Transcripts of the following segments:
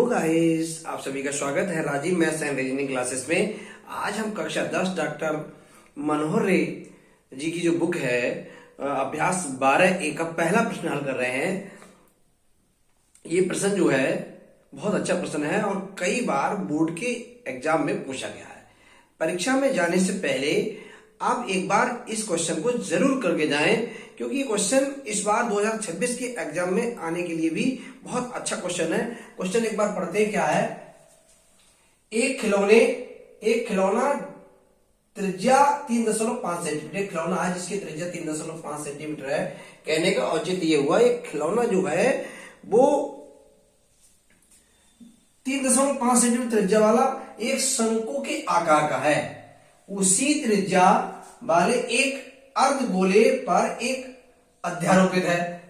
Hello guys, आप सभी का स्वागत है Rajiv maths and reasoning classes में। आज हम कक्षा 10 डॉक्टर मनोहर रे जी की जो बुक है अभ्यास 12A का पहला प्रश्न हल कर रहे हैं। ये प्रश्न जो है बहुत अच्छा प्रश्न है और कई बार बोर्ड के एग्जाम में पूछा गया है। परीक्षा में जाने से पहले आप एक बार इस क्वेश्चन को जरूर करके जाएं, क्योंकि ये क्वेश्चन इस बार 2026 के एग्जाम में आने के लिए भी बहुत अच्छा क्वेश्चन है। क्वेश्चन एक बार पढ़ते हैं। क्या है? एक खिलौना त्रिज्या 3.5 सेंटीमीटर खिलौना है जिसकी त्रिज्या 3.5 सेंटीमीटर है। कहने का औचित्य ये हुआ, एक खिलौना जो है वो 3.5 सेंटीमीटर त्रिज्या वाला एक शंकु के आकार का है। उसी त्रिज्या वाले एक अर्धगोले पर एक अध्यारोपित है।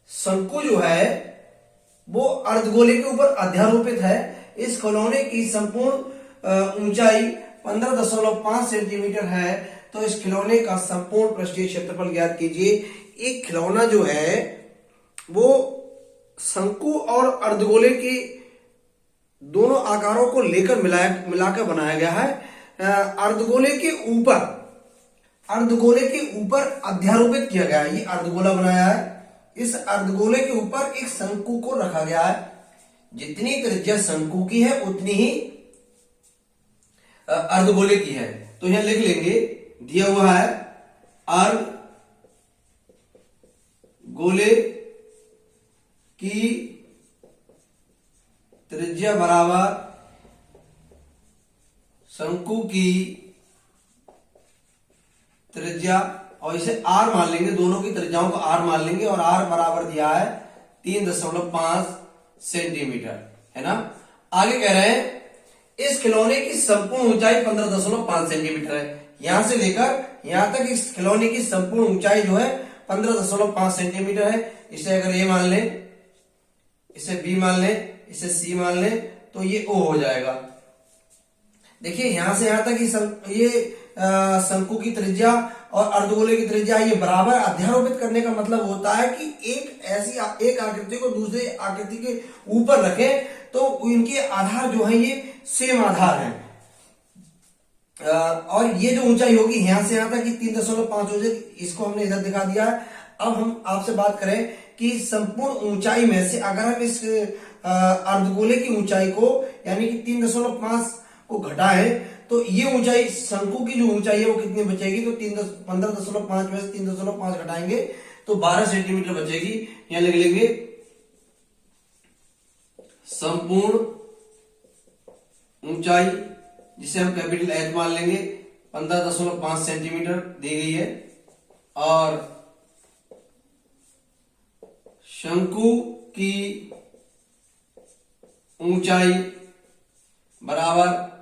शंकु जो है वो अर्धगोले के ऊपर अध्यारोपित है। इस खिलौने की संपूर्ण ऊंचाई 15.5 सेंटीमीटर है। तो इस खिलौने का संपूर्ण पृष्ठीय क्षेत्रफल ज्ञात कीजिए। एक खिलौना जो है वो शंकु और अर्धगोले के दोनों आकारों को लेकर मिलाकर बनाया गया है। अर्धगोले के ऊपर अध्यारोपित किया गया है। ये अर्धगोला बनाया है। इस अर्धगोले के ऊपर एक शंकु को रखा गया है। जितनी त्रिज्या शंकु की है उतनी ही अर्धगोले की है। तो यहां लिख लेंगे, दिया हुआ है अर्धगोले की त्रिज्या बराबर शंकु की त्रिज्या, और इसे r मान लेंगे। दोनों की त्रिज्याओं को r मान लेंगे और r बराबर दिया है 3.5 सेंटीमीटर, है ना। आगे कह रहे हैं इस खिलौने की संपूर्ण ऊंचाई 15.5 सेंटीमीटर है। यहां से लेकर यहां तक इस खिलौने की संपूर्ण ऊंचाई जो है 15.5 सेंटीमीटर है। इसे अगर a मान लें, इसे b मान लें, इसे c मान लें, तो ये o हो जाएगा। देखिए यहां से यहां तक ये शंकु की त्रिज्या और अर्धगोले की त्रिज्या ये बराबर। अध्यारोपित करने का मतलब होता है कि एक आकृति को दूसरे आकृति के ऊपर रखें तो इनके आधार जो है ये सेम आधार है। और ये जो ऊंचाई होगी यहां से यहां तक 3.5 हो जाएगी। इसको हमने इधर दिखा दिया है। अब हम आपसे बात करें कि संपूर्ण ऊंचाई में से अगर हम इस अर्धगोले की ऊंचाई को यानी कि 3.5 को घटाएं तो ये ऊंचाई शंकु की जो ऊंचाई है वो कितनी बचेगी? तो 15.5 में से 3.5 घटाएंगे तो 12 सेंटीमीटर बचेगी। यहां लिख लेंगे संपूर्ण ऊंचाई, जिसे हम कैपिटल एच मान लेंगे, 15.5 सेंटीमीटर दी गई है। और शंकु की ऊंचाई बराबर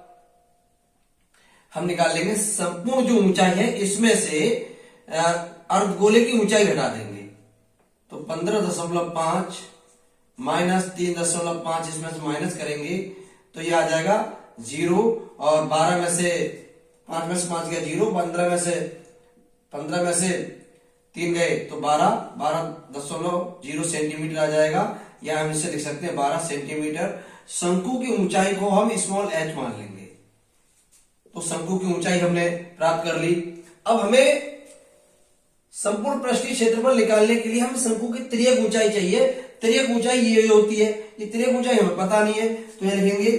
हम निकाल लेंगे संपूर्ण जो ऊंचाई है इसमें से अर्धगोले की ऊंचाई घटा देंगे। तो 15.5 माइनस 3.5 इसमें से माइनस करेंगे तो ये आ जाएगा 0। और 12 में से 5 में से 5 गया 0, 15 में से 3 गए तो 12.0 सेंटीमीटर आ जाएगा। या हम इसे लिख सकते हैं 12 सेंटीमीटर। शंकु की ऊंचाई को हम स्मॉल h मान लेंगे। तो शंकु की ऊंचाई हमने प्राप्त कर ली। अब हमें संपूर्ण पृष्ठीय क्षेत्रफल निकालने के लिए हमें शंकु की तिर्यक ऊंचाई चाहिए। तिर्यक ऊंचाई ये होती है। ये तिर्यक ऊंचाई हमें पता नहीं है, तो यहां लिखेंगे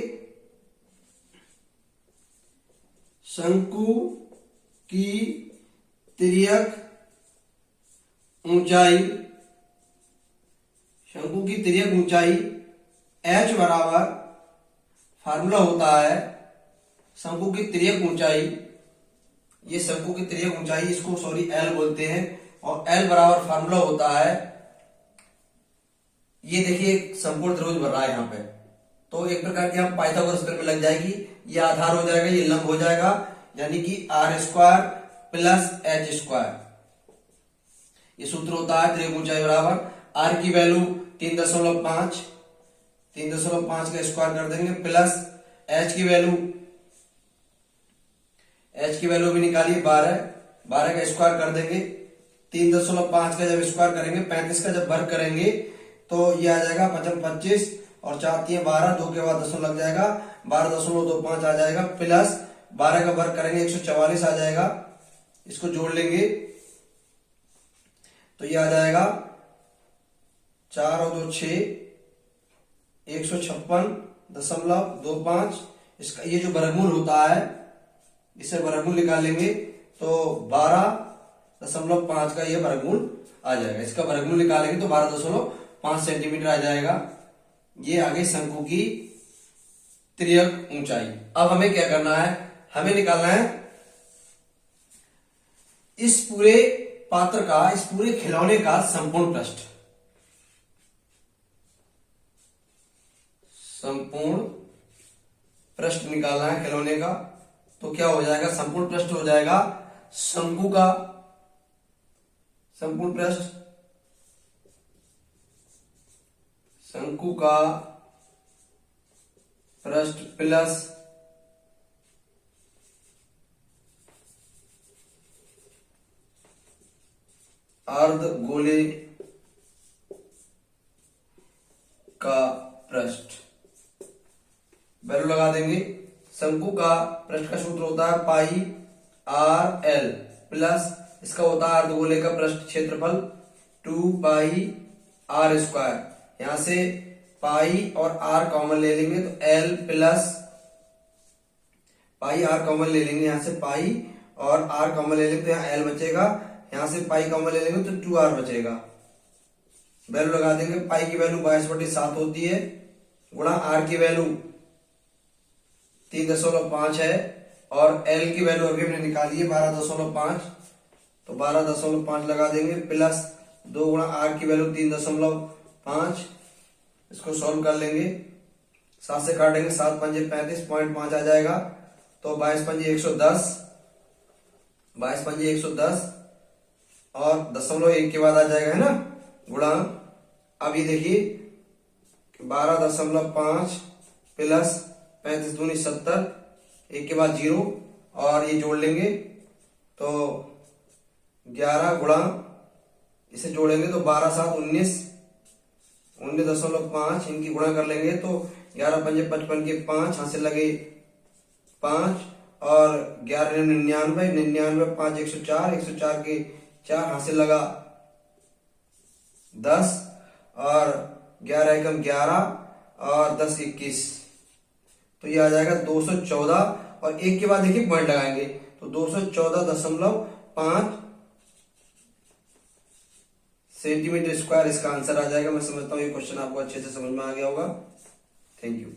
शंकु की तिर्यक ऊंचाई, शंकु की तिर्यक ऊंचाई h बराबर फार्मूला होता है शंकु की तिर्यक ऊंचाई। ये शंकु की तिर्यक ऊंचाई, इसको L बोलते हैं। और L बराबर फार्मूला होता है, ये देखिए संपूर्ण त्रिभुज बन रहा है यहाँ पे, तो एक प्रकार की हम पाइथागोरस में लग जाएगी। ये आधार हो जाएगा, ये लंब हो जाएगा, यानी कि r² प्लस h²। ये सूत्र होता है तिर्यक ऊंचाई बराबर r की वैल्यू 3.5 का स्क्वायर कर देंगे, प्लस h की वैल्यू भी निकालिए 12 का स्क्वायर कर देंगे। 3.5 का जब स्क्वायर करेंगे, 35 का जब वर्ग करेंगे तो ये आ जाएगा 25 और 4 12, 2 के बाद दशमलव लग जाएगा, 12.25 आ जाएगा, प्लस 12 का वर्ग करेंगे 144 आ जाएगा, इसको जोड़ लेंगे तो ये आ जाएगा 4 और 2 6, 156.25। इसका ये जो वर्गमूल होता है इसे वर्गमूल निकालेंगे तो 12.5 का ये वर्गमूल आ जाएगा। इसका वर्गमूल निकालेंगे तो 12.5 सेंटीमीटर आ जाएगा। ये आगे शंकु की तिर्यक ऊंचाई। अब हमें क्या करना है, हमें निकालना है इस पूरे पात्र का, इस पूरे खिलौने का संपूर्ण पृष्ठ। संपूर्ण पृष्ठ निकालना है खिलौने का, तो क्या हो जाएगा, संपूर्ण पृष्ठ हो जाएगा शंकु का संपूर्ण पृष्ठ, शंकु का पृष्ठ प्लस अर्धगोले का पृष्ठ। वैल्यू लगा देंगे। शंकु का पृष्ठ का सूत्र होता है पाई आर एल प्लस इसका होता है अर्धगोले का पृष्ठ क्षेत्रफल 2 पाई आर स्क्वायर। यहां से पाई और आर कॉमन ले लेंगे तो L plus pi R common ले लेंगे, यहां से पाई और आर कॉमन ले लेंगे तो यहाँ एल बचेगा, यहां से पाई कॉमन ले लेंगे तो 2r बचेगा। वैल्यू लगा देंगे। पाई की वैल्यू 22/7 होती है, गुणा आर की वैल्यू 3.5 है और एल की वैल्यू अभी हमने निकाली है 12.5, तो 12.5 लगा देंगे प्लस 2 गुणा आर की वैल्यू 3.5। इसको सॉल्व कर लेंगे, 7 से काटेंगे 7 पंजे 35.5 आ जाएगा, तो 22 पंजे 110, 22 पंजे 110 और 0.1 के बाद आ जाएगा, है ना, गुणा। अब ये देखिए 12.5 प्लस 35 दूनी 70, 1 के बाद 0 और ये जोड़ लेंगे तो 11 गुणा, इसे जोड़ेंगे तो 12 7 19, 19.5 इनकी गुणा कर लेंगे तो 11 पंजे 55 के 5 हासिल लगे 5 और 11 99, 99 5 104, 104 के 4 हासिल लगा 10 और 11 एकम 11 और 10 21, तो ये आ जाएगा 214 और 1 के बाद देखिए पॉइंट लगाएंगे तो 214.5 सेंटीमीटर स्क्वायर इसका आंसर आ जाएगा। मैं समझता हूँ ये क्वेश्चन आपको अच्छे से समझ में आ गया होगा। Thank you.